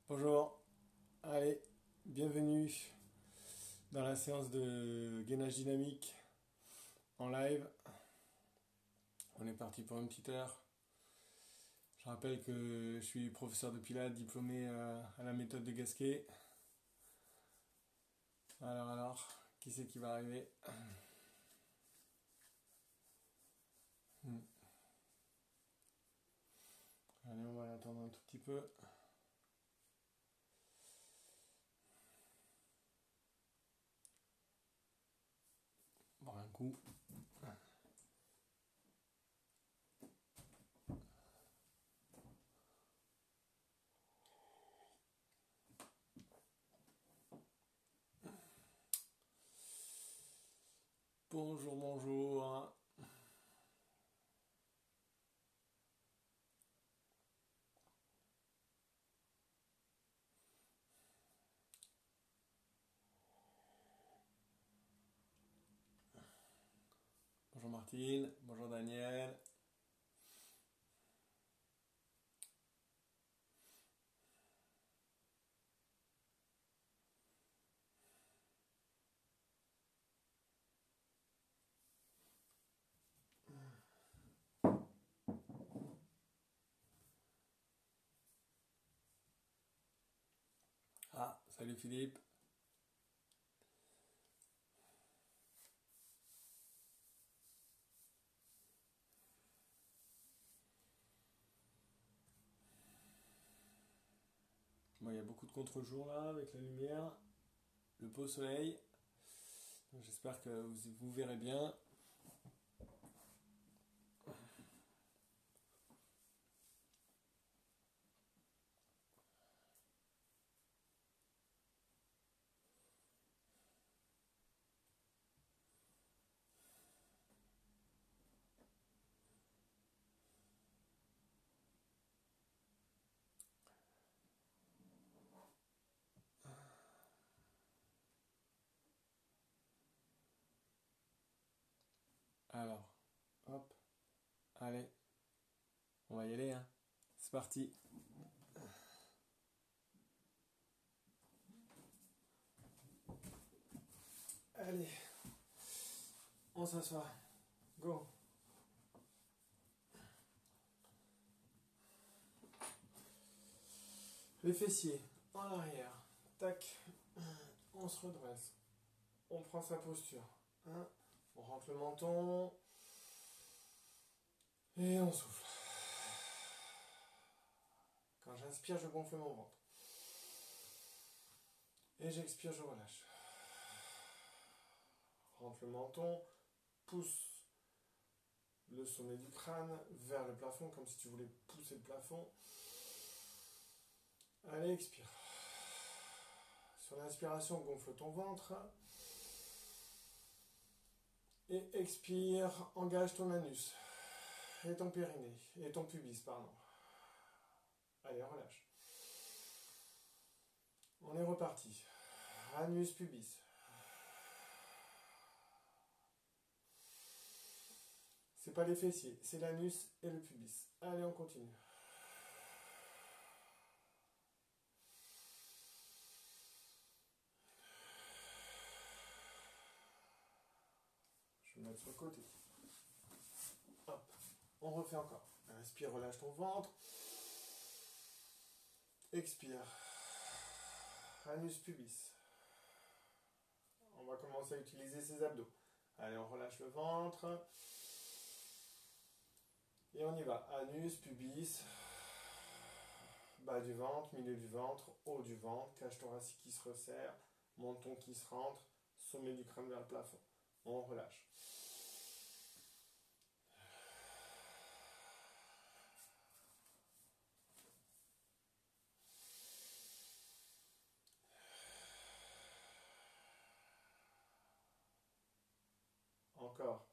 Bonjour, allez, bienvenue dans la séance de gainage dynamique en live. On est parti pour une petite heure. Je rappelle que je suis professeur de pilates diplômé à la méthode de Gasquet. Alors, qui c'est qui va arriver? Allez, on va attendre un tout petit peu. Boire un coup. Bonjour, bonjour. Bonjour Martine, bonjour Daniel. Ah, salut Philippe. Bon, il y a beaucoup de contre-jour là avec la lumière, le beau soleil. J'espère que vous verrez bien. Alors, hop, allez, on va y aller, hein. C'est parti. Allez, on s'assoit. Go. Les fessiers en arrière. Tac. On se redresse. On prend sa posture. Hein. On rentre le menton. Et on souffle. Quand j'inspire, je gonfle mon ventre. Et j'expire, je relâche. Rentre le menton. Pousse le sommet du crâne vers le plafond, comme si tu voulais pousser le plafond. Allez, expire. Sur l'inspiration, gonfle ton ventre. Et expire, engage ton anus. Et ton périnée. Et ton pubis, pardon. Allez, relâche. On est reparti. Anus, pubis. C'est pas les fessiers, c'est l'anus et le pubis. Allez, on continue. Je vais mettre sur le côté. Hop. On refait encore. Inspire, relâche ton ventre. Expire. Anus, pubis. On va commencer à utiliser ses abdos. Allez, on relâche le ventre. Et on y va. Anus, pubis. Bas du ventre, milieu du ventre, haut du ventre, cage thoracique qui se resserre, menton qui se rentre, sommet du crâne vers le plafond. On relâche. Encore.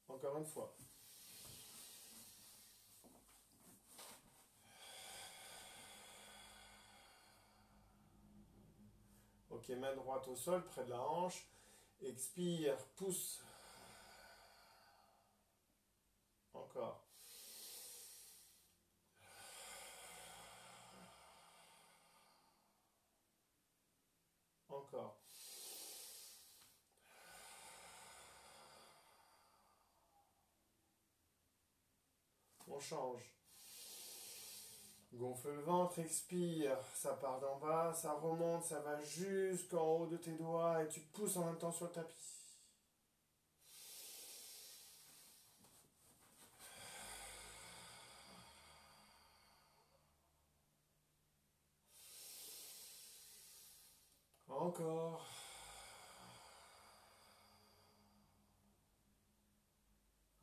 Encore une fois. Ok, main droite au sol, près de la hanche. Expire, pousse Encore. Encore. On change. Gonfle le ventre, expire. Ça part d'en bas, ça remonte, ça va jusqu'en haut de tes doigts et tu pousses en même temps sur le tapis. Encore.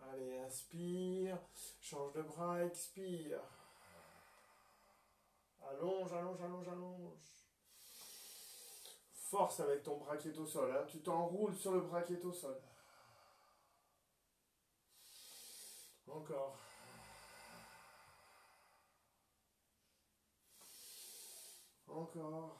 Allez, inspire. Change de bras, expire. Allonge, allonge, allonge, allonge. Force avec ton bras qui est au sol. Hein. Tu t'enroules sur le bras qui est au sol. Encore. Encore.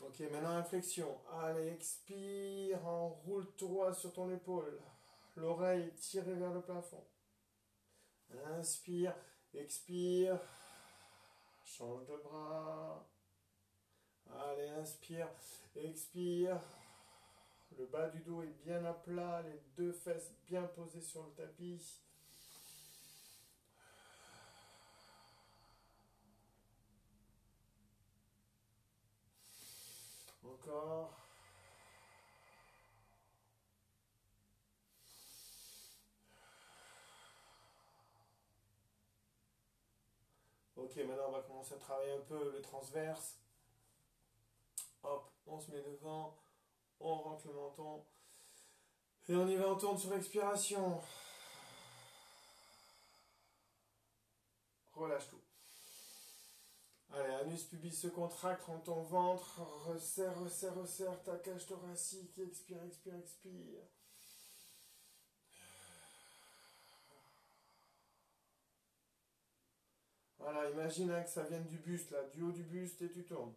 Ok, maintenant inflexion. Allez, expire, enroule-toi sur ton épaule. L'oreille tirée vers le plafond. Inspire, expire. Change de bras. Allez, inspire, expire. Le bas du dos est bien à plat, les deux fesses bien posées sur le tapis. Encore. Ok, maintenant on va commencer à travailler un peu le transverse. Hop, on se met devant, on rentre le menton. Et on y va, on tourne sur expiration. Relâche tout. Allez, anus pubis se contracte, rentre ton ventre, resserre, resserre, resserre ta cage thoracique, expire, expire, expire. Voilà, imagine que ça vienne du buste, là, du haut du buste, et tu tournes.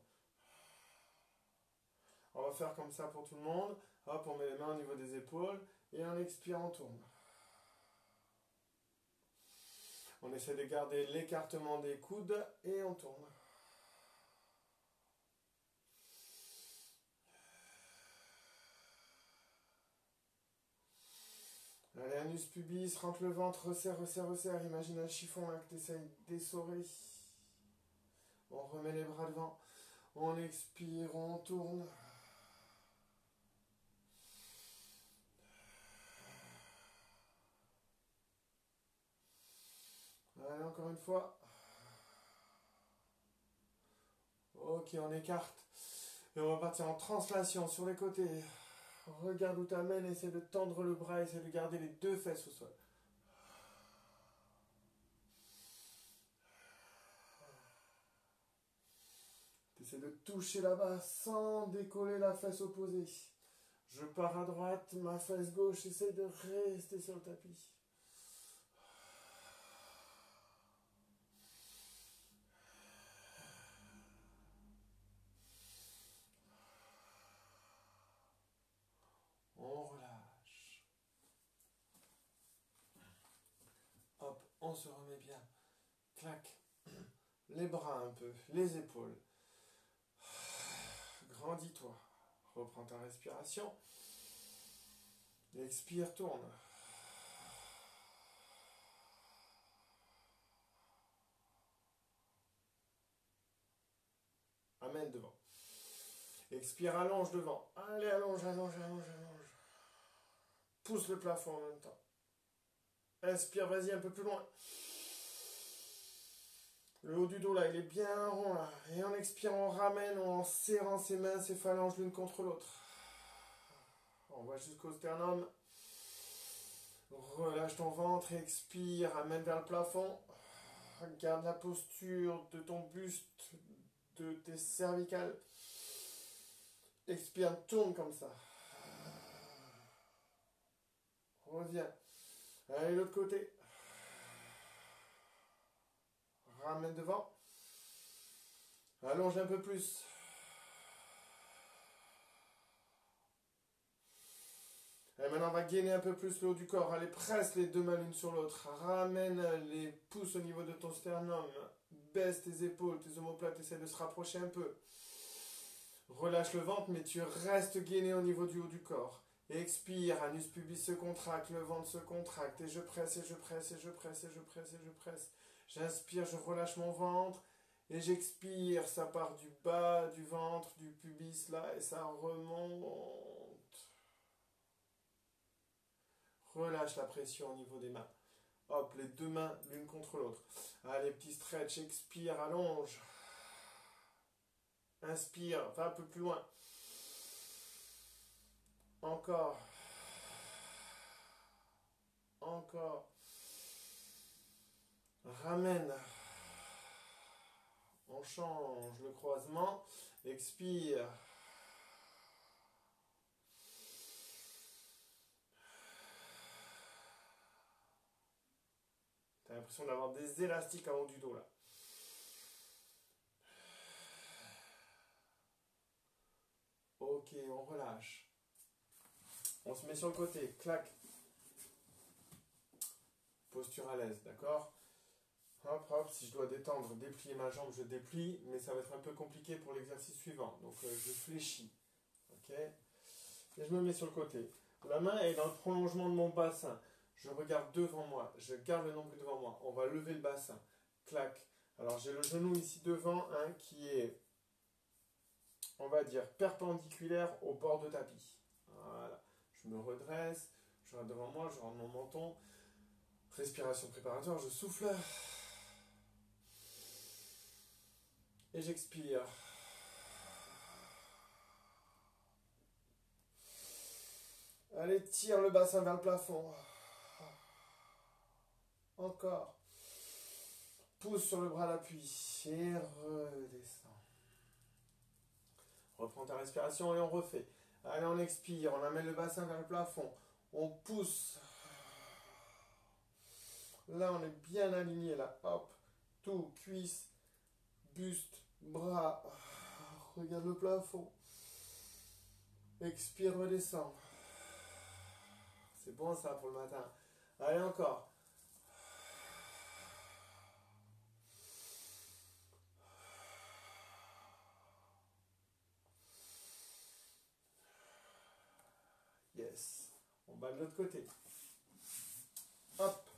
On va faire comme ça pour tout le monde. Hop, on met les mains au niveau des épaules, et on expire, on tourne. On essaie de garder l'écartement des coudes, et on tourne. Allez, anus pubis, rentre le ventre, resserre, resserre, resserre. Imagine un chiffon là que tu essayes d'essorer. On remet les bras devant. On expire, on tourne. Allez, encore une fois. Ok, on écarte. Et on va partir en translation sur les côtés. Regarde où t'amènes, essaie de tendre le bras, essaie de garder les deux fesses au sol. Essaie de toucher là-bas sans décoller la fesse opposée. Je pars à droite, ma fesse gauche, essaie de rester sur le tapis. On relâche. Hop, on se remet bien. Clac. Les bras un peu, les épaules. Grandis-toi. Reprends ta respiration. Expire, tourne. Amène devant. Expire, allonge devant. Allez, allonge, allonge, allonge, allonge. Pousse le plafond en même temps. Inspire, vas-y, un peu plus loin. Le haut du dos, là, il est bien rond, là. Et en expirant, on ramène en serrant ses mains, ses phalanges l'une contre l'autre. On va jusqu'au sternum. Relâche ton ventre, expire, amène vers le plafond. Garde la posture de ton buste, de tes cervicales. Expire, tourne comme ça. Reviens. Allez, l'autre côté. Ramène devant. Allonge un peu plus. Et maintenant, on va gainer un peu plus le haut du corps. Allez, presse les deux mains l'une sur l'autre. Ramène les pouces au niveau de ton sternum. Baisse tes épaules, tes omoplates, essaie de se rapprocher un peu. Relâche le ventre, mais tu restes gainé au niveau du haut du corps. Expire, anus pubis se contracte, le ventre se contracte, et je presse, et je presse, et je presse, et je presse, et je presse. J'inspire, je relâche mon ventre, et j'expire, ça part du bas du ventre, du pubis là, et ça remonte. Relâche la pression au niveau des mains. Hop, les deux mains l'une contre l'autre. Allez, petit stretch, expire, allonge. Inspire, va un peu plus loin. Encore. Encore. Ramène. On change le croisement. Expire. T'as l'impression d'avoir des élastiques en haut du dos là. Ok, on relâche. On se met sur le côté. Clac. Posture à l'aise, d'accord? Hop, hop, si je dois détendre, déplier ma jambe, je déplie, mais ça va être un peu compliqué pour l'exercice suivant. Donc je fléchis. Ok? Et je me mets sur le côté. La main est dans le prolongement de mon bassin. Je regarde devant moi. Je garde le nombril devant moi. On va lever le bassin. Clac. Alors j'ai le genou ici devant, hein, qui est, on va dire, perpendiculaire au bord de tapis. Voilà. Je me redresse. Je regarde devant moi. Je rentre mon menton. Respiration préparatoire. Je souffle. Et j'expire. Allez, tire le bassin vers le plafond. Encore. Pousse sur le bras d'appui. Et redescend. Reprends ta respiration et on refait. Allez, on expire. On amène le bassin vers le plafond. On pousse. Là, on est bien aligné. Là, hop. Tout. Cuisse. Buste. Bras. Regarde le plafond. Expire, redescend. C'est bon ça pour le matin. Allez, encore. Yes. On bat de l'autre côté. Hop.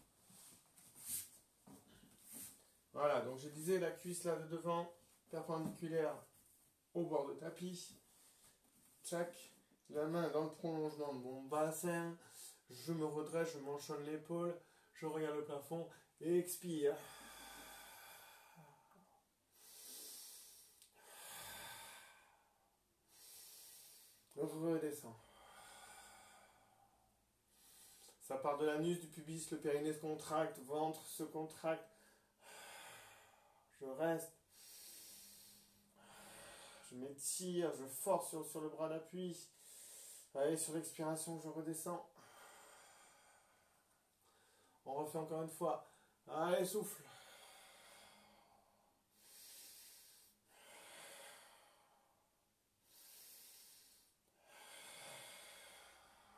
Voilà, donc je disais la cuisse là de devant, perpendiculaire au bord de tapis. Tchac. La main dans le prolongement de mon bassin. Je me redresse, je m'enchaîne l'épaule. Je regarde le plafond et expire. Redescend. Ça part de l'anus, du pubis, le périnée se contracte, ventre se contracte. Je reste. Je m'étire, je force sur le bras d'appui. Allez, sur l'expiration, je redescends. On refait encore une fois. Allez, souffle.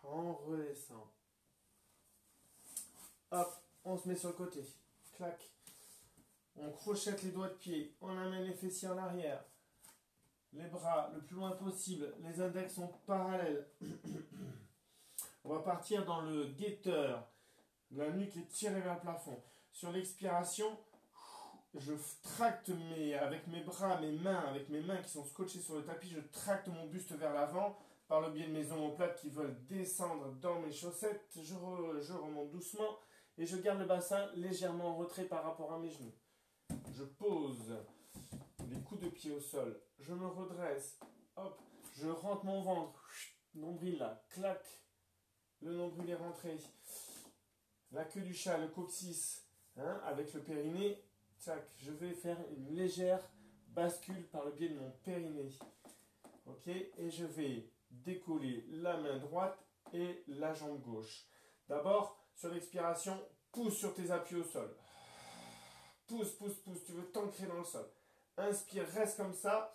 On redescend. Hop, on se met sur le côté. Clac. On crochette les doigts de pied. On amène les fessiers en arrière. Les bras le plus loin possible. Les index sont parallèles. On va partir dans le guetteur. La nuque est tirée vers le plafond. Sur l'expiration, je tracte avec mes bras, avec mes mains qui sont scotchées sur le tapis, je tracte mon buste vers l'avant par le biais de mes omoplates qui veulent descendre dans mes chaussettes. Je remonte doucement et je garde le bassin légèrement en retrait par rapport à mes genoux. Je pose les coups de pied au sol. Je me redresse. Hop, je rentre mon ventre. Nombril là, clac. Le nombril est rentré. La queue du chat, le coccyx, hein, avec le périnée. Tac, je vais faire une légère bascule par le biais de mon périnée. Ok, et je vais décoller la main droite et la jambe gauche. D'abord, sur l'expiration, pousse sur tes appuis au sol. Pousse, pousse, pousse. Tu veux t'ancrer dans le sol. Inspire, reste comme ça.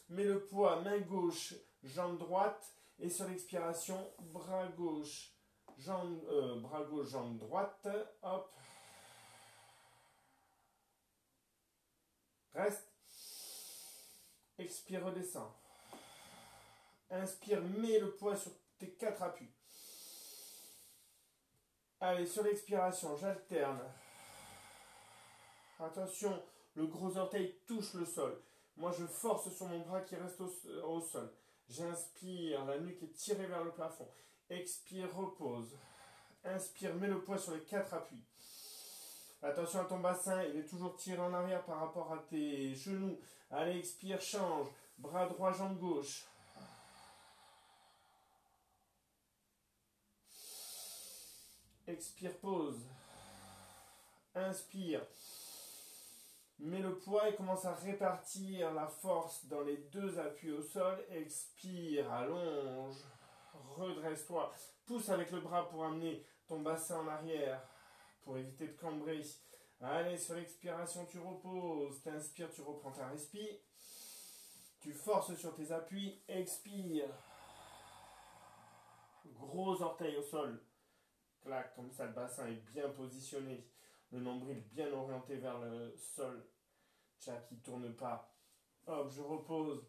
Mets le poids, main gauche, jambe droite. Et sur l'expiration, bras gauche, jambe droite. Hop. Reste. Expire, redescends. Inspire, mets le poids sur tes 4 appuis. Allez, sur l'expiration, j'alterne. Attention, le gros orteil touche le sol. Moi, je force sur mon bras qui reste au sol. J'inspire, la nuque est tirée vers le plafond. Expire, repose. Inspire, mets le poids sur les 4 appuis. Attention à ton bassin, il est toujours tiré en arrière par rapport à tes genoux. Allez, expire, change. Bras droit, jambe gauche. Expire, pause. Inspire. Mets le poids et commence à répartir la force dans les 2 appuis au sol. Expire, allonge. Redresse-toi. Pousse avec le bras pour amener ton bassin en arrière. Pour éviter de cambrer. Allez, sur l'expiration, tu reposes. Tu inspires, tu reprends ta respire. Tu forces sur tes appuis. Expire. Gros orteil au sol. Clac, comme ça le bassin est bien positionné. Le nombril bien orienté vers le sol. Tcha, qui ne tourne pas. Hop, je repose.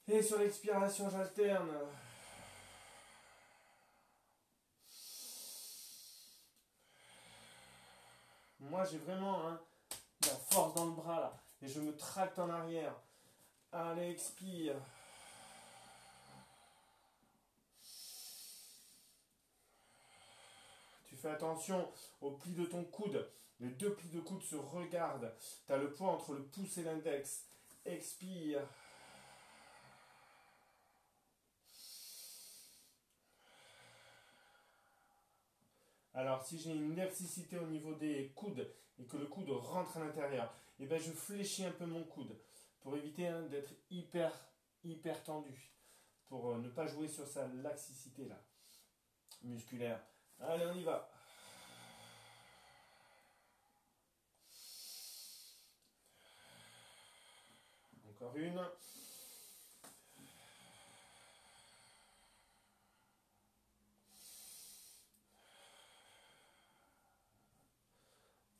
Et sur l'expiration, j'alterne. Moi, j'ai vraiment la force dans le bras là. Et je me tracte en arrière. Allez, expire. Tu fais attention au pli de ton coude. Les 2 plis de coude se regardent. Tu as le poids entre le pouce et l'index. Expire. Alors, si j'ai une nervosité au niveau des coudes et que le coude rentre à l'intérieur, et ben je fléchis un peu mon coude pour éviter d'être hyper tendu. Pour ne pas jouer sur sa laxicité là, musculaire. Allez, on y va. Encore une.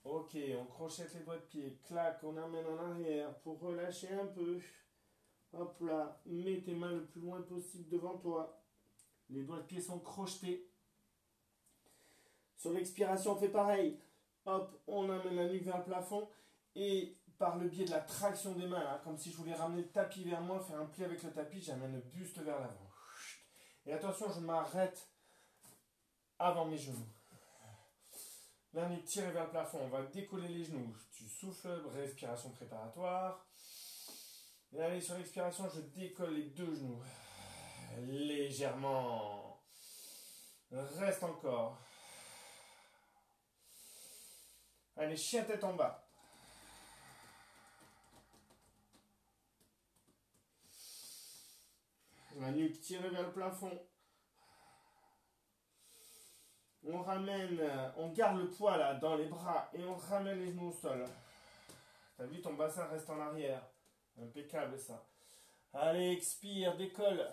Ok, on crochette les doigts de pied. Clac, on amène en arrière pour relâcher un peu. Hop là, mets tes mains le plus loin possible devant toi. Les doigts de pied sont crochetés. Sur l'expiration, on fait pareil. Hop, on amène la nuque vers le plafond. Et par le biais de la traction des mains, là, comme si je voulais ramener le tapis vers moi, faire un pli avec le tapis, j'amène le buste vers l'avant. Et attention, je m'arrête avant mes genoux. La nuque tirée vers le plafond, on va décoller les genoux. Tu souffles, respiration préparatoire. Et allez, sur l'expiration, je décolle les 2 genoux. Légèrement. Reste encore. Allez, chien tête en bas. La nuque tirée vers le plafond. On ramène, on garde le poids là dans les bras et on ramène les genoux au sol. T'as vu, ton bassin reste en arrière. Impeccable ça. Allez, expire, décolle.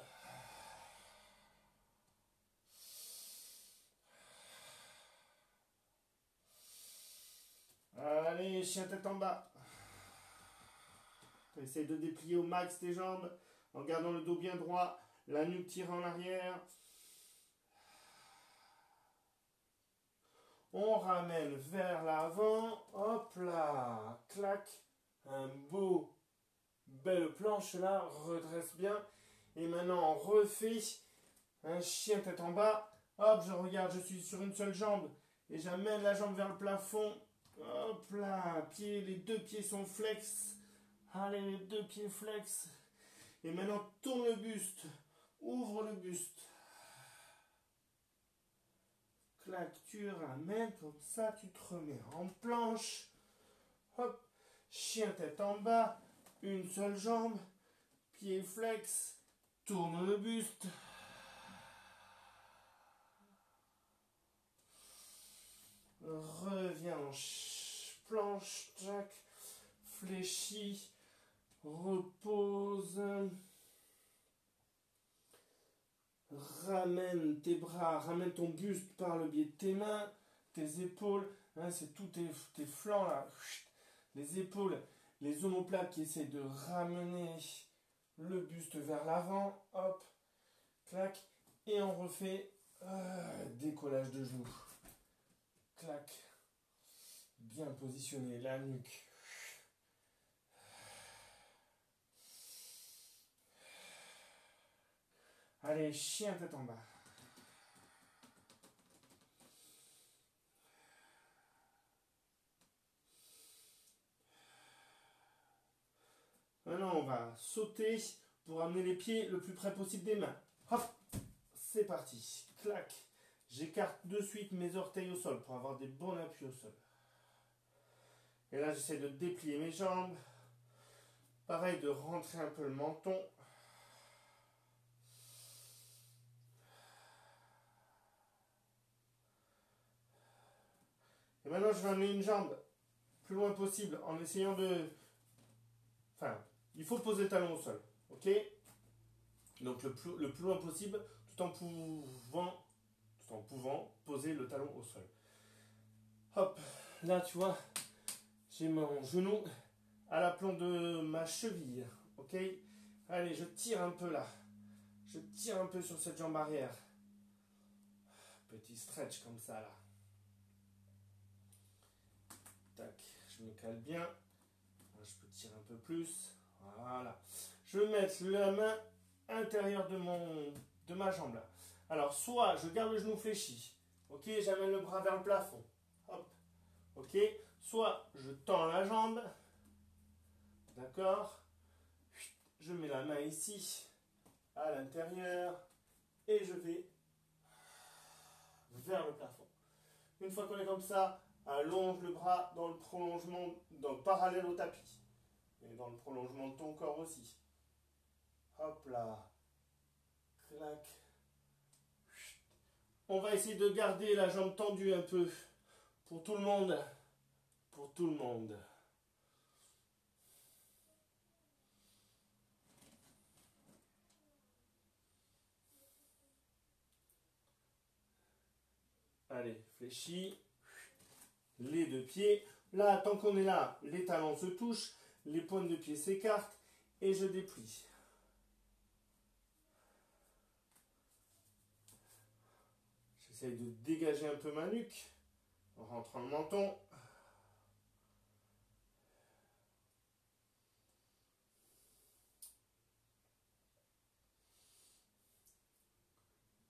Allez, chien tête en bas. Essaye de déplier au max tes jambes en gardant le dos bien droit, la nuque tirée en arrière. On ramène vers l'avant. Hop là. Clac. Un beau, belle planche là. Redresse bien. Et maintenant, on refait un chien tête en bas. Hop, je regarde, je suis sur une seule jambe. Et j'amène la jambe vers le plafond. Hop là. Les 2 pieds sont flex. Allez, les 2 pieds flex. Et maintenant, tourne le buste. Ouvre le buste. Clac, tu ramènes, comme ça, tu te remets en planche. Hop, chien tête en bas, une seule jambe, pied flex, tourne le buste. Reviens en planche, tac, fléchis, repose. Ramène tes bras, ramène ton buste par le biais de tes mains, tes épaules, hein, c'est tous tes flancs là, les épaules, les omoplates qui essaient de ramener le buste vers l'avant, hop, clac, et on refait décollage de genoux, clac, bien positionné, la nuque. Allez, chien tête en bas. Maintenant, on va sauter pour amener les pieds le plus près possible des mains. Hop, c'est parti. Clac. J'écarte de suite mes orteils au sol pour avoir des bons appuis au sol. Et là, j'essaie de déplier mes jambes. Pareil, de rentrer un peu le menton. Et maintenant, je vais amener une jambe plus loin possible en essayant de... Enfin, il faut poser le talon au sol. Ok? Donc le plus loin possible tout en pouvant poser le talon au sol. Hop, là tu vois, j'ai mon genou à l'aplomb de ma cheville. Ok? Allez, je tire un peu là. Je tire un peu sur cette jambe arrière. Petit stretch comme ça là. Tac, je me cale bien. Je peux tirer un peu plus. Voilà. Je vais mettre la main intérieure de ma jambe là. Alors, soit je garde le genou fléchi. Ok, j'amène le bras vers le plafond. Hop. Ok. Soit je tends la jambe. D'accord. Je mets la main ici, à l'intérieur. Et je vais vers le plafond. Une fois qu'on est comme ça, allonge le bras dans le prolongement, parallèle au tapis. Et dans le prolongement de ton corps aussi. Hop là. Clac. On va essayer de garder la jambe tendue un peu. Pour tout le monde. Pour tout le monde. Allez, fléchis. Les deux pieds. Là, tant qu'on est là, les talons se touchent. Les pointes de pied s'écartent. Et je déplie. J'essaye de dégager un peu ma nuque. En rentrant le menton.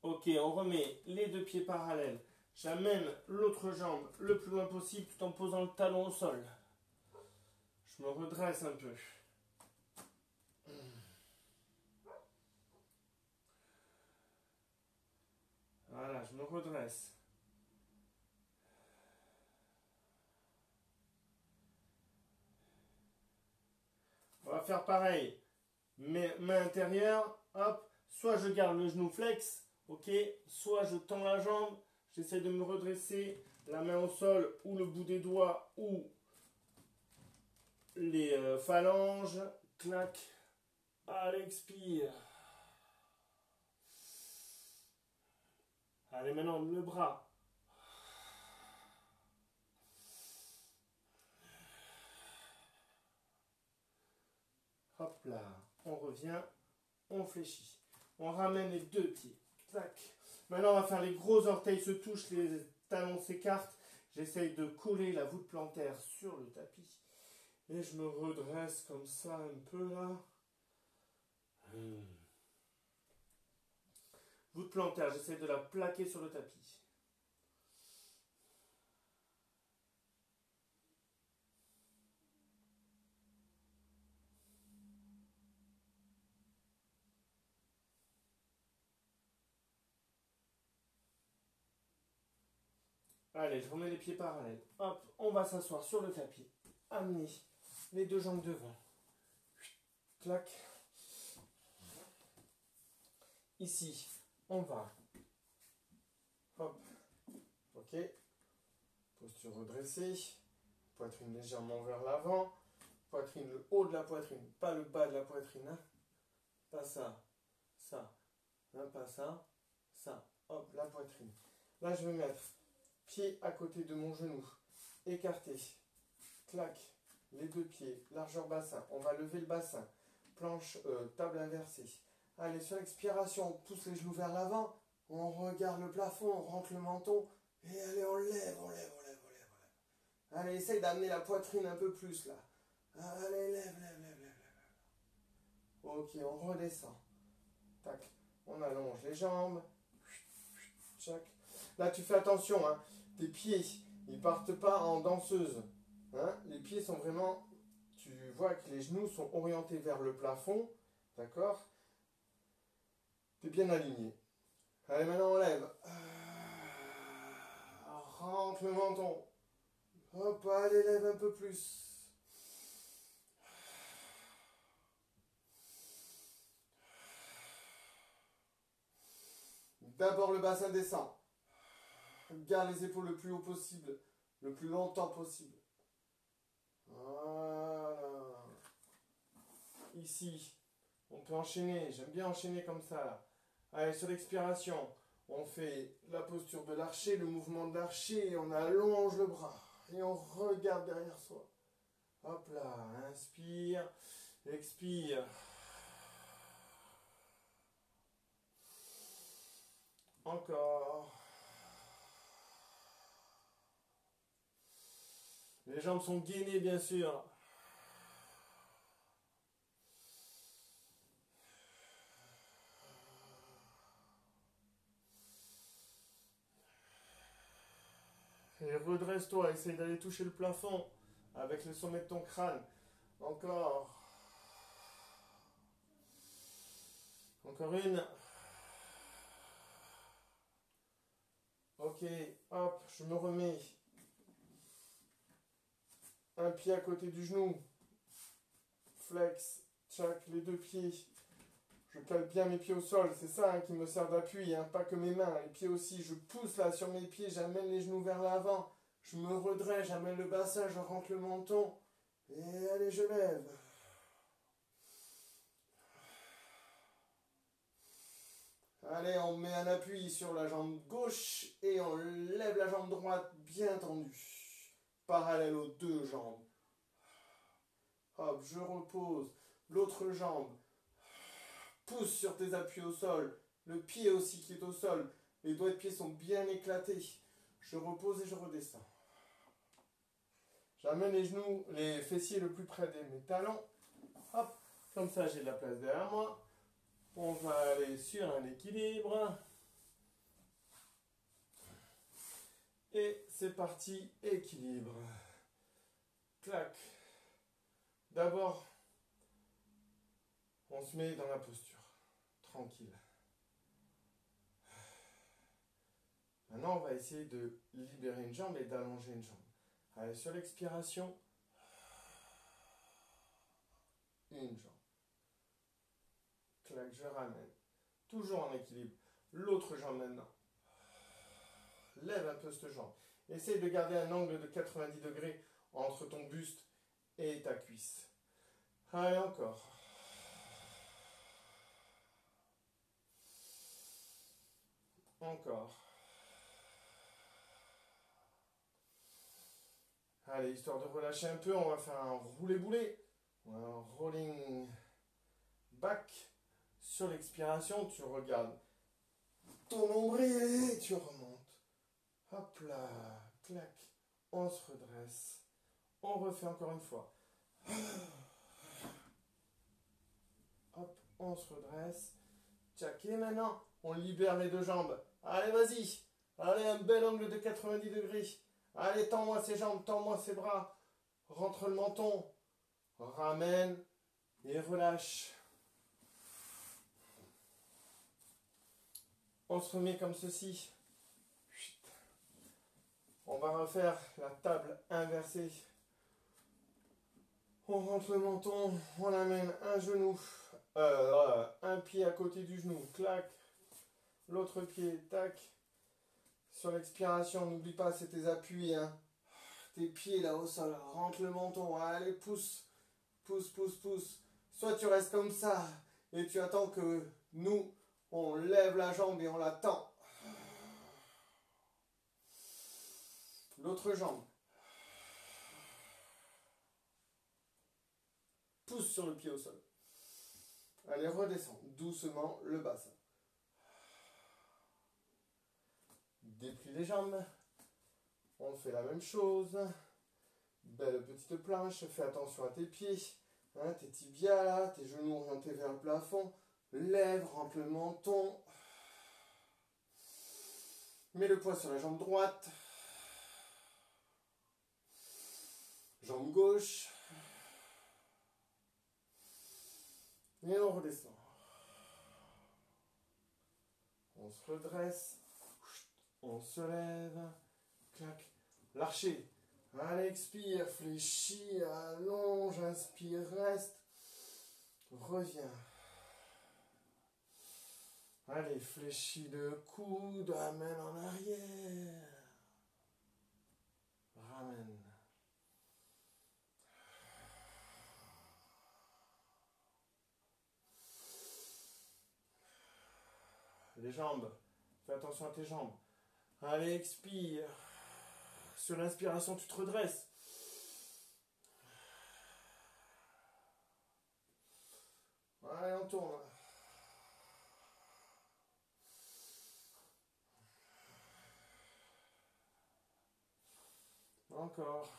Ok, on remet les deux pieds parallèles. J'amène l'autre jambe le plus loin possible tout en posant le talon au sol. Je me redresse un peu. Voilà, je me redresse. On va faire pareil. Main intérieure, hop. Soit je garde le genou flex, ok. Soit je tends la jambe, j'essaie de me redresser, la main au sol ou le bout des doigts ou les phalanges. Clac. Allez, expire. Allez, maintenant le bras. Hop là, on revient, on fléchit. On ramène les deux pieds. Tac. Maintenant, on va faire les gros orteils se touchent, les talons s'écartent. J'essaye de coller la voûte plantaire sur le tapis. Et je me redresse comme ça un peu là. Voûte plantaire, j'essaie de la plaquer sur le tapis. Allez, je remets les pieds parallèles. Hop, on va s'asseoir sur le tapis. Amener les deux jambes devant. Clac. Ici, on va. Hop. Ok. Posture redressée. Poitrine légèrement vers l'avant. Poitrine, le haut de la poitrine, pas le bas de la poitrine. Hein. Pas ça. Ça. Hein, pas ça. ça, hop, la poitrine. Là, je vais mettre pied à côté de mon genou, écarté, clac, les deux pieds, largeur bassin. On va lever le bassin, planche, table inversée. Allez, sur l'expiration, on pousse les genoux vers l'avant, on regarde le plafond, on rentre le menton, et allez, on lève, on lève, on lève, on lève, on lève. Allez, essaye d'amener la poitrine un peu plus, là. Allez, lève, lève, lève, lève, lève. Ok, on redescend. Tac, on allonge les jambes. Tchac. Là, tu fais attention, hein. Tes pieds, ils partent pas en danseuse. Hein. Les pieds sont vraiment... Tu vois que les genoux sont orientés vers le plafond. D'accord? Tu es bien aligné. Allez, maintenant on lève. Rentre le menton. Hop, allez, lève un peu plus. D'abord le bassin descend. Garde les épaules le plus haut possible, le plus longtemps possible. Voilà. Ici, on peut enchaîner. J'aime bien enchaîner comme ça, là. Allez, sur l'expiration, on fait la posture de l'archer, le mouvement de l'archer, et on allonge le bras. Et on regarde derrière soi. Hop là, inspire, expire. Encore. Les jambes sont gainées, bien sûr. Et redresse-toi, essaye d'aller toucher le plafond avec le sommet de ton crâne. Encore. Encore une. Ok, hop, je me remets. Un pied à côté du genou. Flex, tchac, les deux pieds. Je cale bien mes pieds au sol, c'est ça hein, qui me sert d'appui, hein, pas que mes mains. Les pieds aussi, je pousse là sur mes pieds, j'amène les genoux vers l'avant. Je me redresse, j'amène le bassin, je rentre le menton. Et allez, je lève. Allez, on met un appui sur la jambe gauche et on lève la jambe droite bien tendue. Parallèle aux deux jambes. Hop, je repose. L'autre jambe. Pousse sur tes appuis au sol. Le pied aussi qui est au sol. Les doigts de pied sont bien éclatés. Je repose et je redescends. J'amène les genoux, les fessiers le plus près de mes talons. Hop, comme ça j'ai de la place derrière moi. On va aller sur un équilibre. Et c'est parti, équilibre. Clac. D'abord, on se met dans la posture. Tranquille. Maintenant, on va essayer de libérer une jambe et d'allonger une jambe. Allez, sur l'expiration, une jambe. Clac, je ramène. Toujours en équilibre. L'autre jambe maintenant. Lève un peu cette jambe. Essaye de garder un angle de 90 degrés entre ton buste et ta cuisse. Allez, encore. Encore. Allez, histoire de relâcher un peu, on va faire un roulé-boulé. Un rolling back. Sur l'expiration, tu regardes ton nombril et tu remontes. Hop là, clac. On se redresse. On refait encore une fois. Hop, on se redresse. Tchac, et maintenant, on libère les deux jambes. Allez, vas-y. Allez, un bel angle de 90 degrés. Allez, tends-moi ces jambes, tends-moi ces bras. Rentre le menton. Ramène et relâche. On se remet comme ceci. On va refaire la table inversée. On rentre le menton, on amène un genou, un pied à côté du genou, clac. L'autre pied, tac. Sur l'expiration, n'oublie pas, c'est tes appuis, hein. Tes pieds là au sol, rentre le menton, allez, pousse, pousse, pousse, pousse. Soit tu restes comme ça et tu attends que nous, on lève la jambe et on la tend. L'autre jambe. Pousse sur le pied au sol. Allez, redescends doucement le bassin. Déplie les jambes. On fait la même chose. Belle petite planche. Fais attention à tes pieds. Hein, tes tibias là, tes genoux orientés vers le plafond. Lève, rentre le menton. Mets le poids sur la jambe droite. Jambe gauche. Et on redescend. On se redresse. On se lève. Clac. L'archer. Allez, expire. Fléchis. Allonge. Inspire. Reste. Reviens. Allez, fléchis le coude. Amène en arrière. Ramène. Les jambes. Fais attention à tes jambes. Allez, expire. Sur l'inspiration, tu te redresses. Allez, on tourne. Encore.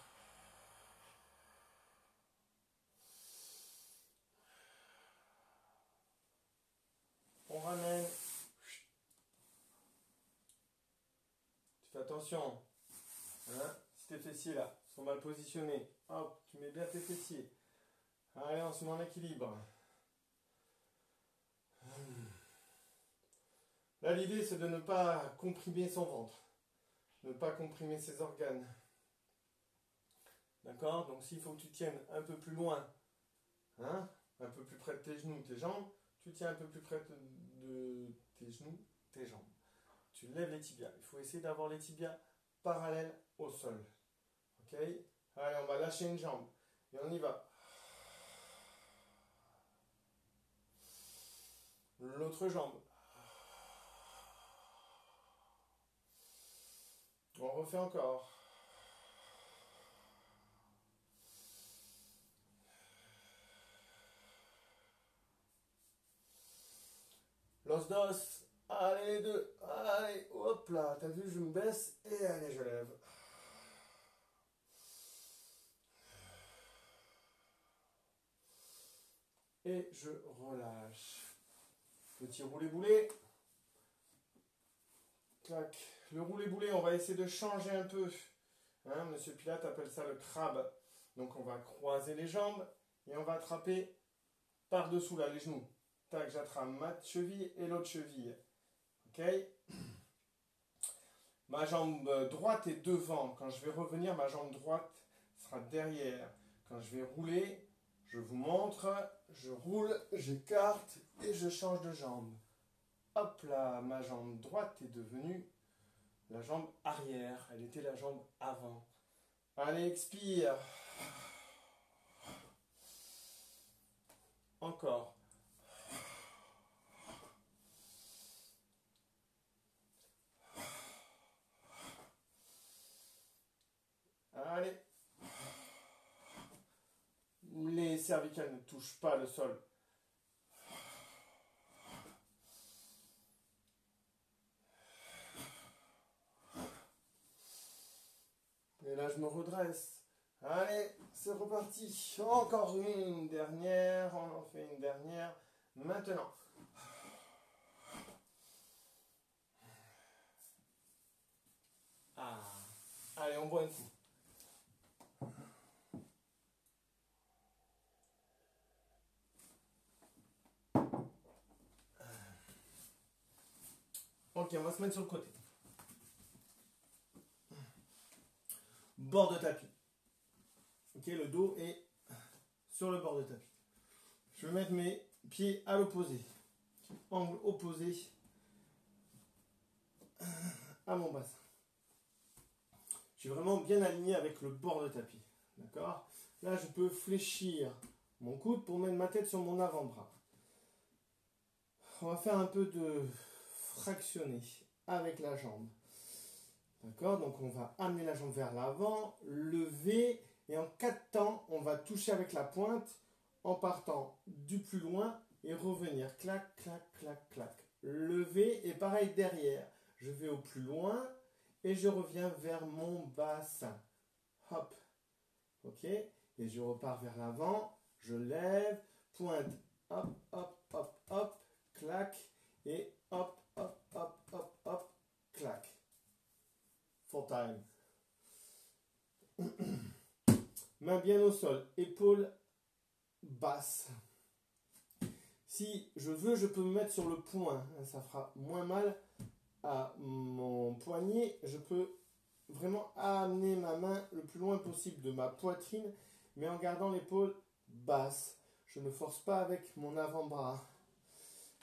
On ramène. Tu fais attention. Hein, si tes fessiers là sont mal positionnés, hop, tu mets bien tes fessiers. Allez, on se met en équilibre. Là, l'idée, c'est de ne pas comprimer son ventre. Ne pas comprimer ses organes. D'accord? Donc, s'il faut que tu tiennes un peu plus loin, hein, un peu plus près de tes genoux, tes jambes, tu tiens un peu plus près de tes genoux, tes jambes. Tu lèves les tibias. Il faut essayer d'avoir les tibias parallèles au sol. Ok? Allez, on va lâcher une jambe. Et on y va. L'autre jambe. On refait encore. Los dos. Allez, les deux. Allez, hop là. T'as vu, je me baisse. Et allez, je lève. Et je relâche. Petit roulé-boulé. Clac. Le roulé-boulé, on va essayer de changer un peu. Hein, Monsieur Pilate appelle ça le crabe. Donc on va croiser les jambes et on va attraper par-dessous là les genoux. Tac, j'attrape ma cheville et l'autre cheville. Ok? Ma jambe droite est devant. Quand je vais revenir, ma jambe droite sera derrière. Quand je vais rouler, je vous montre, je roule, j'écarte et je change de jambe. Hop là, ma jambe droite est devenue la jambe arrière. Elle était la jambe avant. Allez, expire. Encore. Allez. Les cervicales ne touchent pas le sol. Et là, je me redresse. Allez, c'est reparti. Encore une dernière. On en fait une dernière. Maintenant. Ah. Allez, on boit un coup. Ok, on va se mettre sur le côté. Bord de tapis. Ok, le dos est sur le bord de tapis. Je vais mettre mes pieds à l'opposé. Angle opposé à mon bassin. Je suis vraiment bien aligné avec le bord de tapis. D'accord? Là, je peux fléchir mon coude pour mettre ma tête sur mon avant-bras. On va faire un peu de fractionné avec la jambe. D'accord? Donc on va amener la jambe vers l'avant, lever, et en 4 temps, on va toucher avec la pointe en partant du plus loin et revenir. Clac, clac, clac, clac. Lever et pareil derrière. Je vais au plus loin et je reviens vers mon bassin. Hop. Ok? Et je repars vers l'avant. Je lève, pointe. Hop, hop, hop, hop. Clac. Et hop, hop, hop, hop, hop. Clac. Full time. Main bien au sol. Épaules basses. Si je veux, je peux me mettre sur le poing. Ça fera moins mal à mon poignet. Je peux vraiment amener ma main le plus loin possible de ma poitrine, mais en gardant l'épaule basse. Je ne force pas avec mon avant-bras.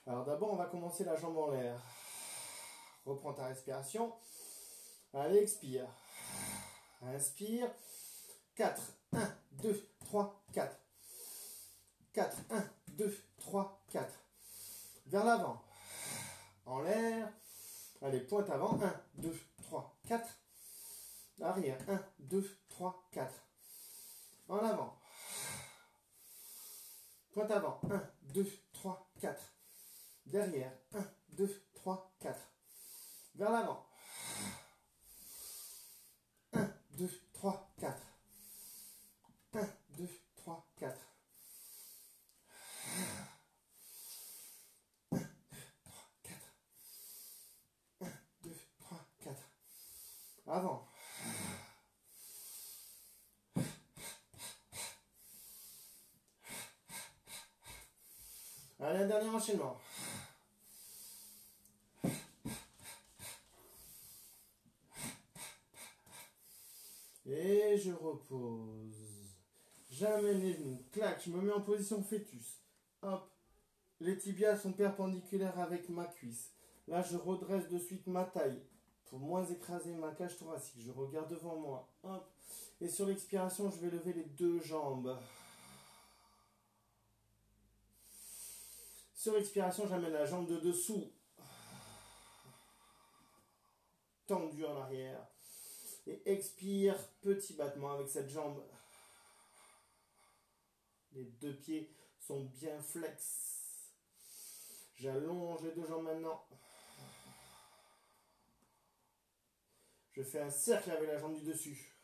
Alors d'abord, on va commencer la jambe en l'air. Reprends ta respiration. Allez, expire. Inspire. 4, 1, 2, 3, 4. 4, 1, 2, 3, 4. Vers l'avant. En l'air. Allez, pointe avant. 1, 2, 3, 4. Arrière. 1, 2, 3, 4. En avant. Pointe avant. 1, 2, 3, 4. Derrière. 1, 2, 3, 4. Vers l'avant. 1, 2, 3, 4. 1, 2, 3, 4. 2, 3, 4. Avant. Allez, un dernier enchaînement. Et je repose. J'amène les genoux. Clac, je me mets en position fœtus. Hop. Les tibias sont perpendiculaires avec ma cuisse. Là, je redresse de suite ma taille pour moins écraser ma cage thoracique. Je regarde devant moi. Hop. Et sur l'expiration, je vais lever les deux jambes. Sur l'expiration, j'amène la jambe de dessous. Tendue en arrière. Et expire, petit battement avec cette jambe. Les deux pieds sont bien flex. J'allonge les deux jambes maintenant. Je fais un cercle avec la jambe du dessus.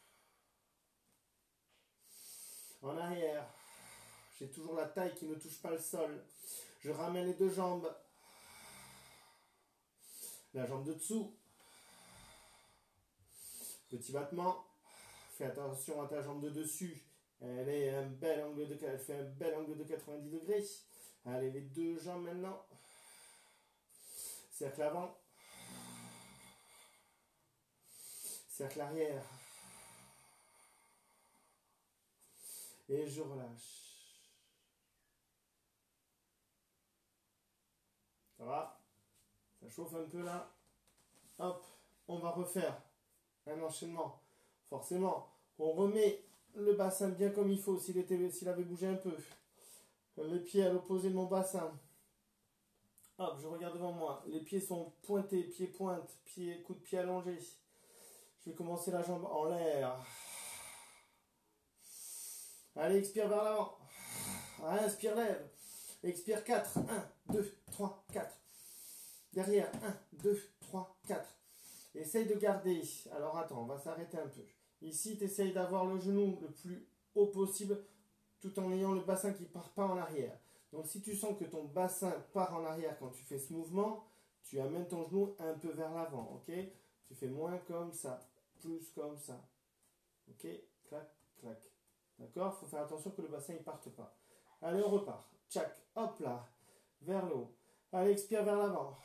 En arrière. J'ai toujours la taille qui ne touche pas le sol. Je ramène les deux jambes. La jambe de dessous. Petit battement. Fais attention à ta jambe de dessus. Elle fait un bel angle de 90 degrés. Allez, les deux jambes maintenant. Cercle avant. Cercle arrière. Et je relâche. Ça va? Ça chauffe un peu là. Hop, on va refaire un enchaînement. Forcément, on remet le bassin bien comme il faut s'il avait bougé un peu. Les pieds à l'opposé de mon bassin. Hop, je regarde devant moi. Les pieds sont pointés, pieds pointe, coup de pied allongé. Je vais commencer la jambe en l'air. Allez, expire vers l'avant. Inspire, lève. Expire 4. 1, 2, 3, 4. Derrière, 1, 2, 3, 4. Essaye de garder. Alors attends, on va s'arrêter un peu. Ici, tu essayes d'avoir le genou le plus haut possible tout en ayant le bassin qui ne part pas en arrière. Donc si tu sens que ton bassin part en arrière quand tu fais ce mouvement, tu amènes ton genou un peu vers l'avant. Ok? Tu fais moins comme ça, plus comme ça. Ok? Clac, clac. D'accord? Il faut faire attention que le bassin ne parte pas. Allez, on repart. Tchac, hop là, vers le haut. Allez, expire vers l'avant.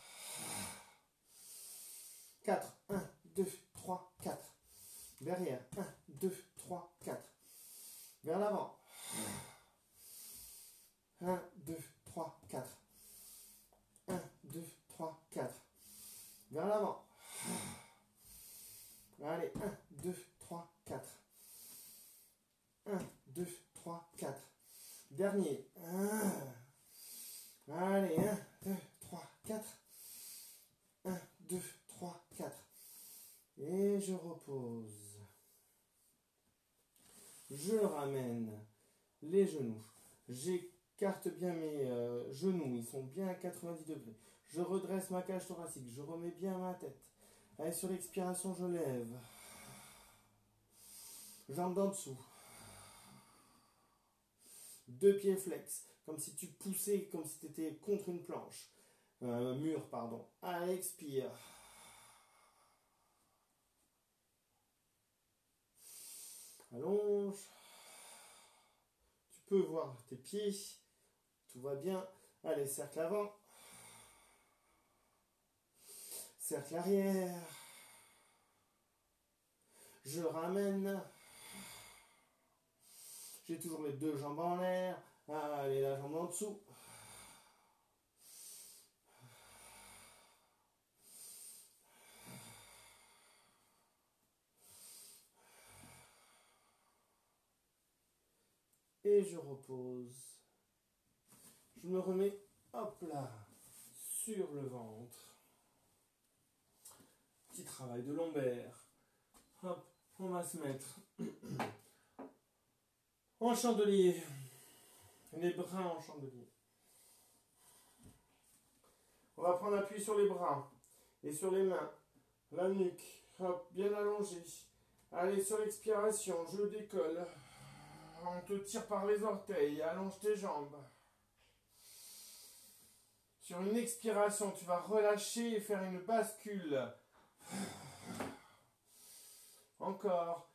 4, 1, 2, 3, 4. Derrière, 1, 2, 3, 4. Vers l'avant. 1, 2, 3, 4. 1, 2, 3, 4. Vers l'avant. Allez, 1, 2, 3, 4. 1, 2, 3, 4. Dernier. Allez, 1, 2, 3, 4. 1, 2, 3, 4. Et je repose. Je ramène les genoux. J'écarte bien mes genoux. Ils sont bien à 90 degrés. Je redresse ma cage thoracique. Je remets bien ma tête. Allez, sur l'expiration, je lève. Jambes d'en dessous. Deux pieds flex. Comme si tu poussais, comme si tu étais contre une planche. Mur, pardon. Allez, expire. Allonge. Tu peux voir tes pieds. Tout va bien. Allez, cercle avant. Cercle arrière. Je ramène. J'ai toujours les deux jambes en l'air. Allez, la jambe en dessous. Et je repose. Je me remets, hop là, sur le ventre. Petit travail de lombaire. Hop, on va se mettre en chandelier. Les bras en chandelier. On va prendre appui sur les bras et sur les mains. La nuque, hop, bien allongée. Allez, sur l'expiration, je décolle. On te tire par les orteils, allonge tes jambes. Sur une expiration, tu vas relâcher et faire une bascule. Encore.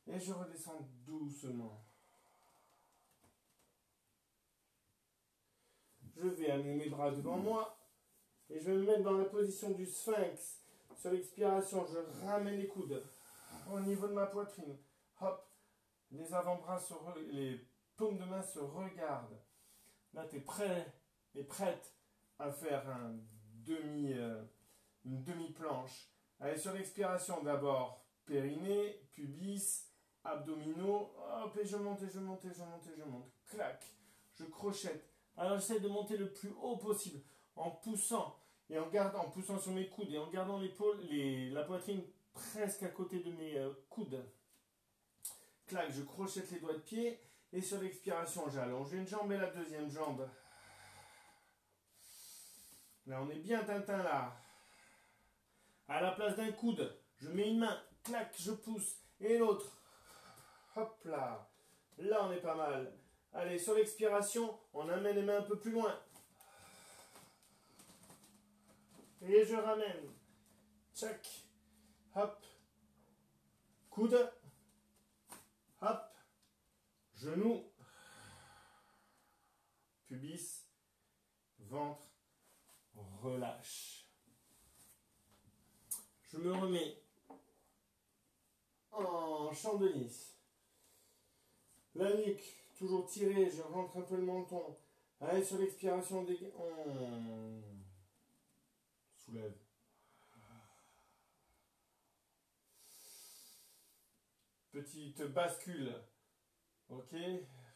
Et je redescends doucement. Je vais amener mes bras devant moi. Et je vais me mettre dans la position du sphinx. Sur l'expiration, je ramène les coudes au niveau de ma poitrine. Hop, les avant-bras, les paumes de main se regardent. Là, tu es prêt et prête à faire une demi-planche. Allez, sur l'expiration, d'abord périnée, pubis, abdominaux. Hop, et je monte, et je monte, et je monte, et je monte. Clac, je crochette. Alors, j'essaie de monter le plus haut possible en poussant et en poussant sur mes coudes et en gardant la poitrine presque à côté de mes coudes. Clac, je crochette les doigts de pied et sur l'expiration, j'allonge une jambe et la deuxième jambe. Là, on est bien tintin là. À la place d'un coude, je mets une main, clac, je pousse et l'autre. Hop là. Là, on est pas mal. Allez, sur l'expiration, on amène les mains un peu plus loin. Et je ramène. Tchac. Hop. Coude. Hop. Genou. Pubis. Ventre. Relâche. Je me remets en chandelier. La nuque, toujours tirée, je rentre un peu le menton. Allez, sur l'expiration, on soulève. Petite bascule. Ok,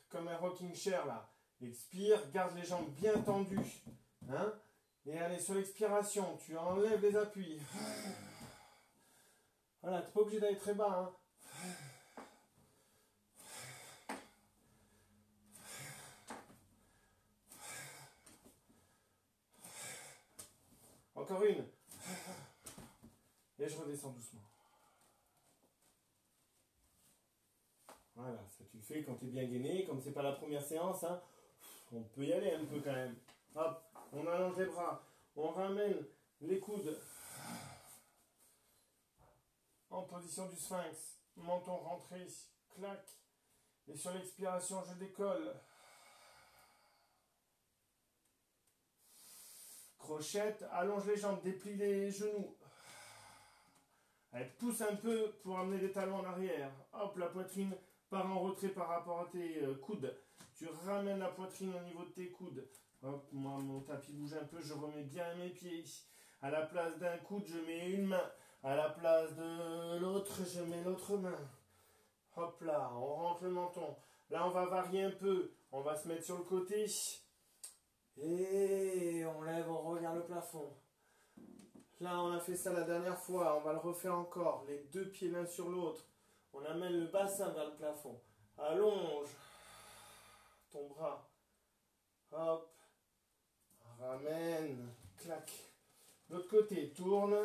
comme un rocking chair là. Expire, garde les jambes bien tendues. Hein? Et allez, sur l'expiration, tu enlèves les appuis. Voilà, tu n'es pas obligé d'aller très bas. Hein? Encore une. Et je redescends doucement. Voilà, ça tu le fais quand tu es bien gainé. Comme c'est pas la première séance, hein, on peut y aller un peu quand même. Hop, on allonge les bras. On ramène les coudes en position du sphinx. Menton rentré, clac. Et sur l'expiration, je décolle. Crochette, allonge les jambes, déplie les genoux. Allez, pousse un peu pour amener les talons en arrière. Hop, la poitrine part en retrait par rapport à tes coudes. Tu ramènes la poitrine au niveau de tes coudes. Hop, moi, mon tapis bouge un peu, je remets bien mes pieds. À la place d'un coude, je mets une main. À la place de l'autre, je mets l'autre main. Hop là, on rentre le menton. Là, on va varier un peu. On va se mettre sur le côté. Et on lève, on regarde le plafond. Là, on a fait ça la dernière fois. On va le refaire encore. Les deux pieds l'un sur l'autre. On amène le bassin vers le plafond. Allonge ton bras. Hop. Ramène. Clac. L'autre côté. Tourne.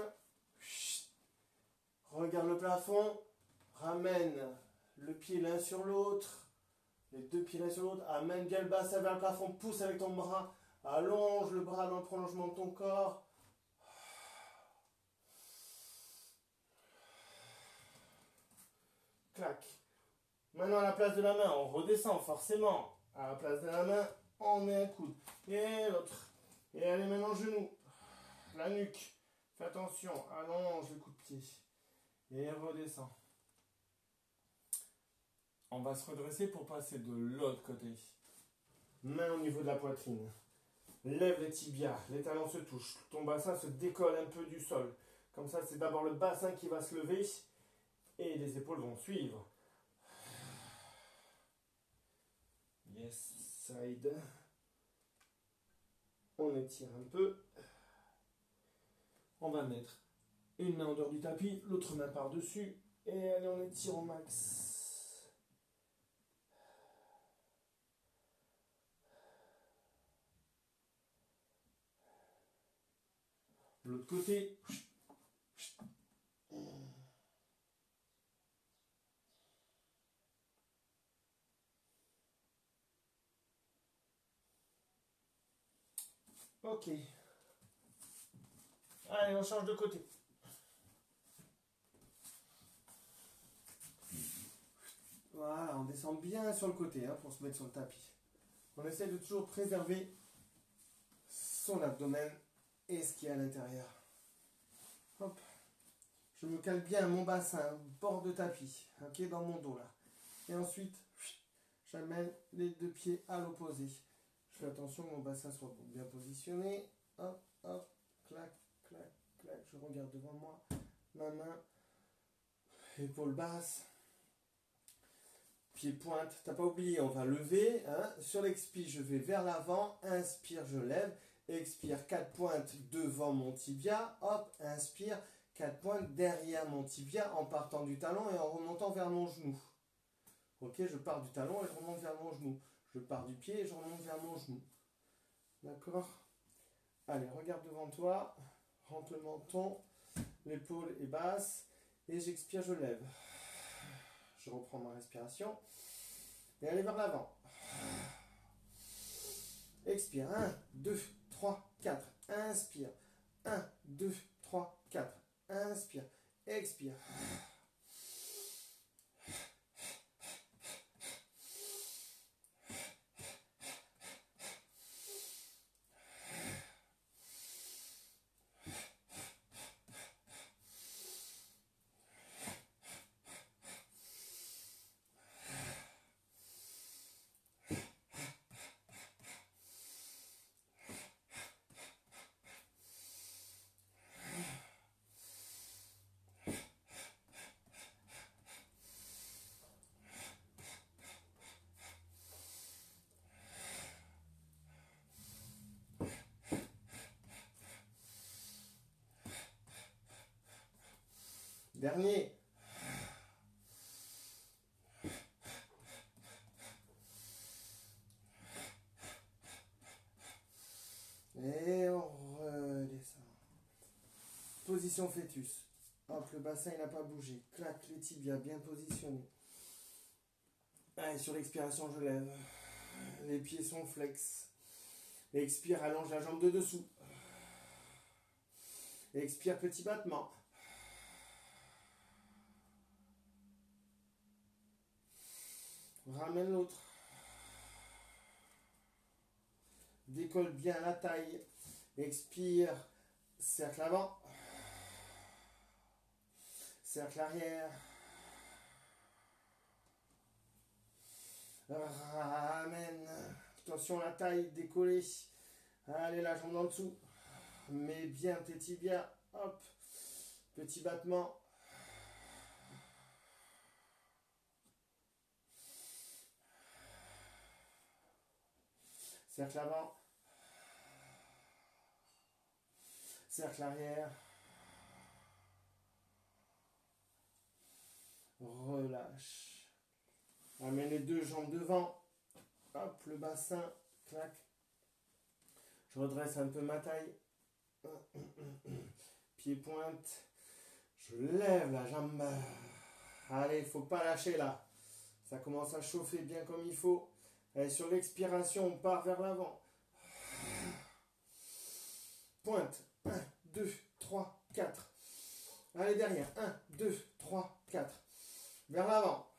Regarde le plafond. Ramène le pied l'un sur l'autre. Les deux pieds l'un sur l'autre. Amène bien le bassin vers le plafond. Pousse avec ton bras. Allonge le bras dans le prolongement de ton corps. Clac. Maintenant à la place de la main, on redescend forcément. À la place de la main, on met un coude. Et l'autre. Et allez maintenant genou. La nuque. Fais attention. Allonge le coup de pied. Et redescend. On va se redresser pour passer de l'autre côté. Main au niveau de la poitrine. Lève les tibias. Les talons se touchent. Ton bassin se décolle un peu du sol. Comme ça, c'est d'abord le bassin qui va se lever. Et les épaules vont suivre. Yes, side. On étire un peu. On va mettre une main en dehors du tapis, l'autre main par-dessus. Et allez, on étire au max. De l'autre côté. Ok. Allez, on change de côté. Voilà, on descend bien sur le côté pour se mettre sur le tapis. On essaie de toujours préserver son abdomen et ce qui est à l'intérieur. Hop. Je me cale bien mon bassin, bord de tapis, ok, dans mon dos là. Et ensuite, j'amène les deux pieds à l'opposé. Je fais attention que mon bassin soit bien positionné. Hop, hop, clac, clac, clac. Je regarde devant moi. Ma main, épaule basse. Pied pointe. T'as pas oublié, on va lever. Sur l'expire, je vais vers l'avant. Inspire, je lève. Expire, 4 pointes devant mon tibia. Hop, inspire, 4 pointes derrière mon tibia en partant du talon et en remontant vers mon genou. Ok, je pars du talon et je remonte vers mon genou. Je pars du pied et je remonte vers mon genou. D'accord? Allez, regarde devant toi. Rentre le menton. L'épaule est basse. Et j'expire, je lève. Je reprends ma respiration. Et allez vers l'avant. Expire. 1, 2, 3, 4. Inspire. 1, 2, 3, 4. Inspire. Expire. Dernier. Et on redescend. Position fœtus. Hop, le bassin il n'a pas bougé. Clac, les tibias bien positionnés. Allez, sur l'expiration, je lève. Les pieds sont flex. Expire, allonge la jambe de dessous. Expire, petit battement. Ramène l'autre. Décolle bien la taille. Expire, cercle avant. Cercle arrière. Ramène. Attention la taille, décollée. Allez, la jambe en dessous. Mets bien tes tibias. Hop. Petit battement. Cercle avant. Cercle arrière. Relâche. Amène les deux jambes devant. Hop, le bassin. Clac. Je redresse un peu ma taille. Pied pointe. Je lève la jambe. Allez, il ne faut pas lâcher là. Ça commence à chauffer bien comme il faut. Allez, sur l'expiration, on part vers l'avant. Pointe. 1, 2, 3, 4. Allez, derrière. 1, 2, 3, 4. Vers l'avant.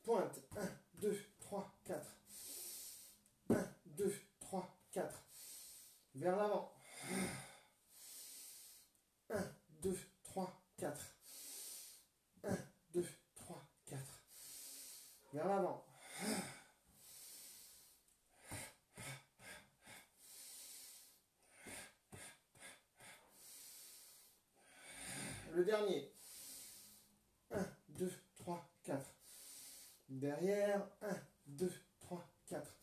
Pointe. 1, 2, 3, 4. 1, 2, 3, 4. Vers l'avant. 1, 2, 3, 4. 1, 2, 3, 4. Vers l'avant. Le dernier. 1, 2, 3, 4. Derrière. 1, 2, 3, 4.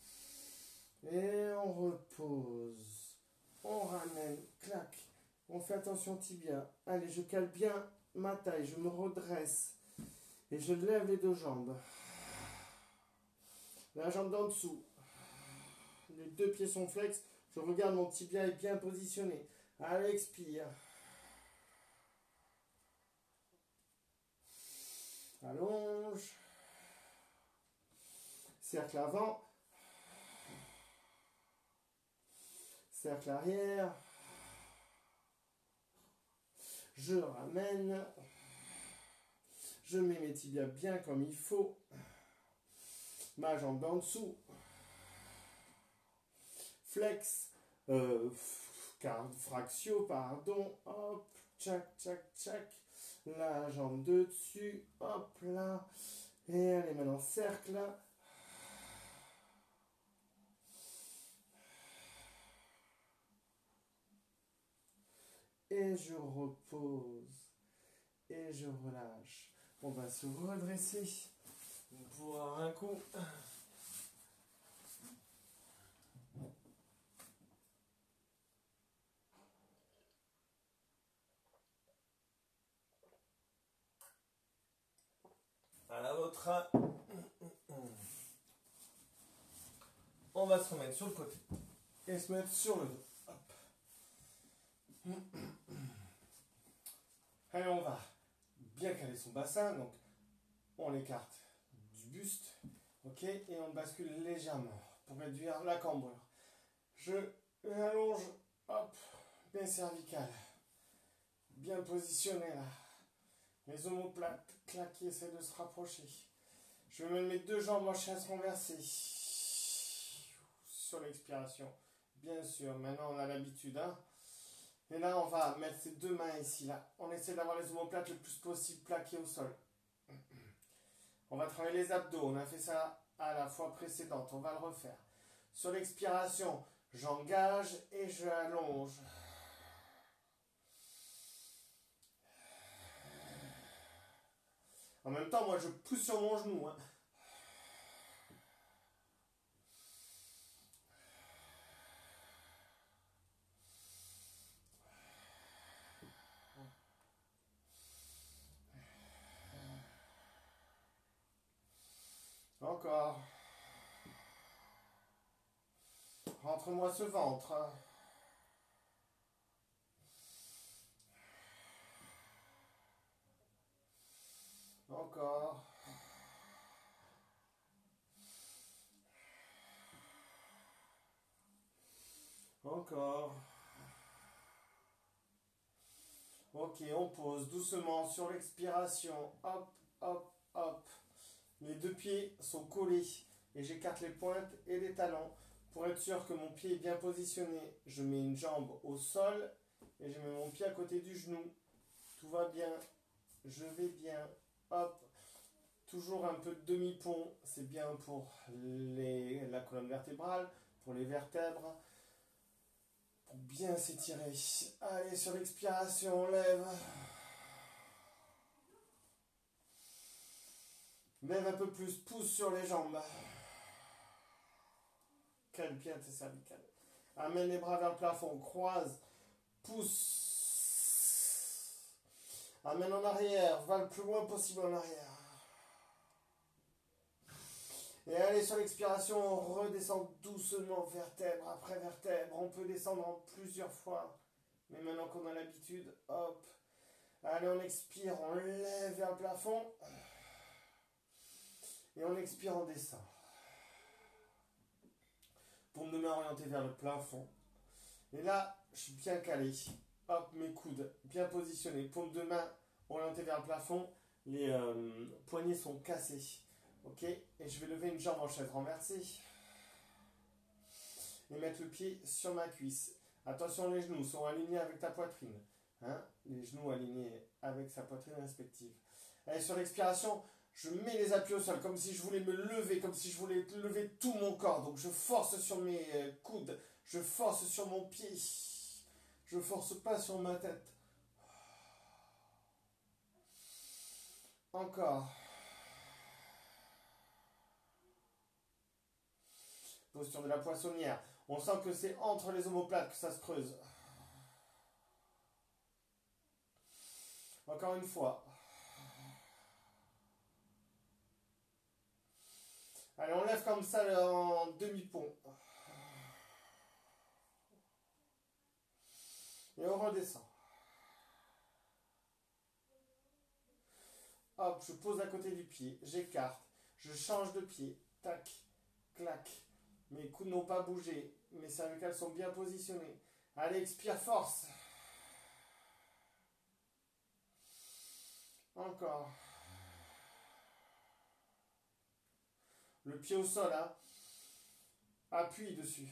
Et on repose. On ramène. Clac. On fait attention tibia. Allez, je cale bien ma taille. Je me redresse. Et je lève les deux jambes. La jambe d'en dessous. Les deux pieds sont flex. Je regarde mon tibia est bien positionné. Allez, expire. Allonge. Cercle avant. Cercle arrière. Je ramène. Je mets mes tibias bien comme il faut. Ma jambe d'en dessous. Flex. Fractio, pardon. Hop. Tchac, tchac, tchac. La jambe de dessus. Hop là. Et allez, maintenant cercle. Et je repose. Et je relâche. On va se redresser pour un coup. À la vôtre. On va se remettre sur le côté et se mettre sur le dos. Hop. Allez, on va bien caler son bassin. Donc, on l'écarte du buste. Ok. Et on bascule légèrement pour réduire la cambrure. Je allonge. Hop. Bien cervical. Bien positionné là. Les omoplates. Clac, qui essaient de se rapprocher. Je vais mettre mes deux jambes en chaise renversée. Sur l'expiration. Bien sûr, maintenant on a l'habitude. Hein. Et là, on va mettre ces deux mains ici. Là. On essaie d'avoir les omoplates le plus possible plaquées au sol. On va travailler les abdos. On a fait ça à la fois précédente. On va le refaire. Sur l'expiration, j'engage et je allonge. En même temps, moi, je pousse sur mon genou. Hein. Encore. Rentre-moi ce ventre. Encore. Encore. Ok, on pose doucement sur l'expiration. Hop, hop, hop. Les deux pieds sont collés et j'écarte les pointes et les talons pour être sûr que mon pied est bien positionné. Je mets une jambe au sol et je mets mon pied à côté du genou. Tout va bien. Je vais bien. Hop. Toujours un peu de demi-pont. C'est bien pour la colonne vertébrale, pour les vertèbres. Pour bien s'étirer. Allez, sur l'expiration, on lève. Lève un peu plus, pousse sur les jambes. Cale bien tes cervicales. Amène les bras vers le plafond, croise Pousse. Amène en arrière. Va le plus loin possible en arrière. Et allez, sur l'expiration, on redescend doucement, vertèbre après vertèbre. On peut descendre en plusieurs fois. Mais maintenant qu'on a l'habitude, hop. Allez, on expire, on lève vers le plafond. Et on expire, on descend. Paume de main orientée vers le plafond. Et là, je suis bien calé. Hop, mes coudes bien positionnés. Paume de main orientée vers le plafond. Les poignets sont cassés. Ok, et je vais lever une jambe en chaise renversée. Et mettre le pied sur ma cuisse. Attention, les genoux sont alignés avec ta poitrine. Hein, les genoux alignés avec sa poitrine respective. Allez, sur l'expiration, je mets les appuis au sol, comme si je voulais me lever, comme si je voulais lever tout mon corps. Donc je force sur mes coudes, je force sur mon pied. Je force pas sur ma tête. Encore. Posture de la poissonnière. On sent que c'est entre les omoplates que ça se creuse. Encore une fois. Allez, on lève comme ça en demi-pont. Et on redescend. Hop, je pose à côté du pied, j'écarte, je change de pied, tac, clac. Mes coudes n'ont pas bougé, mes cervicales sont bien positionnées. Allez, expire, force. Encore. Le pied au sol, hein. Appuie dessus.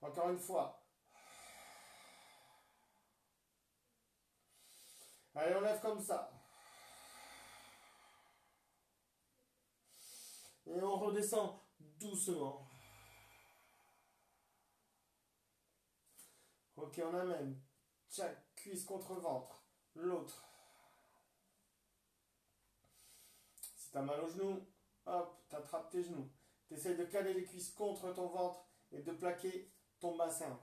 Encore une fois. Allez, on lève comme ça. Et on redescend doucement. Ok, on amène. Tchac, cuisse contre ventre. L'autre. Si t'as mal aux genoux, hop, t'attrapes tes genoux. T'essayes de caler les cuisses contre ton ventre et de plaquer ton bassin.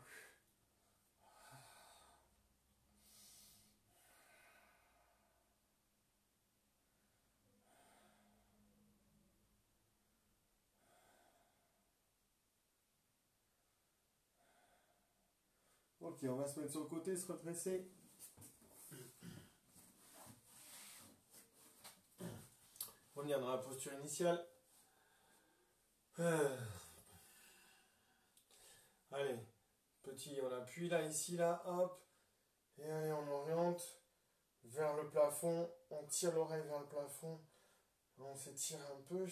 Ok, on va se mettre sur le côté, se redresser. Revenir dans la posture initiale. Allez, petit, on appuie là, ici, là, hop. Et allez, on oriente vers le plafond. On tire l'oreille vers le plafond. On s'étire un peu.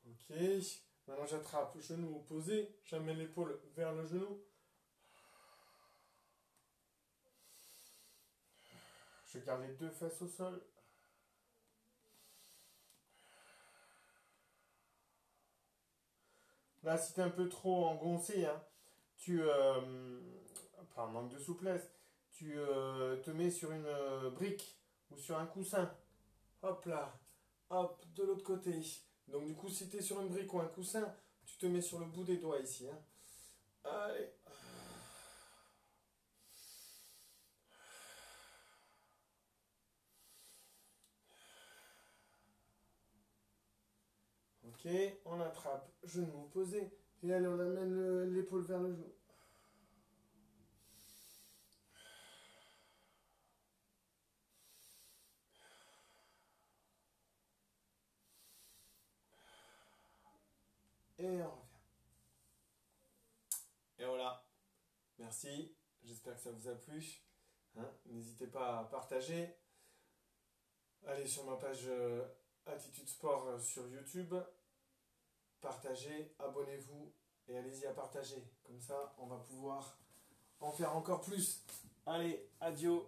Ok. Maintenant, j'attrape le genou opposé. J'amène l'épaule vers le genou. Je garde les deux fesses au sol. Là, si t'es un peu trop engoncé, hein, par manque de souplesse, tu te mets sur une brique ou sur un coussin. Hop là, hop, de l'autre côté. Donc du coup, si tu es sur une brique ou un coussin, tu te mets sur le bout des doigts ici. Hein. Allez. Ok, on attrape, genou opposé. Et allez, on amène l'épaule vers le genou. Et on revient. Et voilà. Merci. J'espère que ça vous a plu. Hein, n'hésitez pas à partager. Allez sur ma page Attitude Sport sur YouTube. Partagez, abonnez-vous et allez-y à partager. Comme ça, on va pouvoir en faire encore plus. Allez, adieu.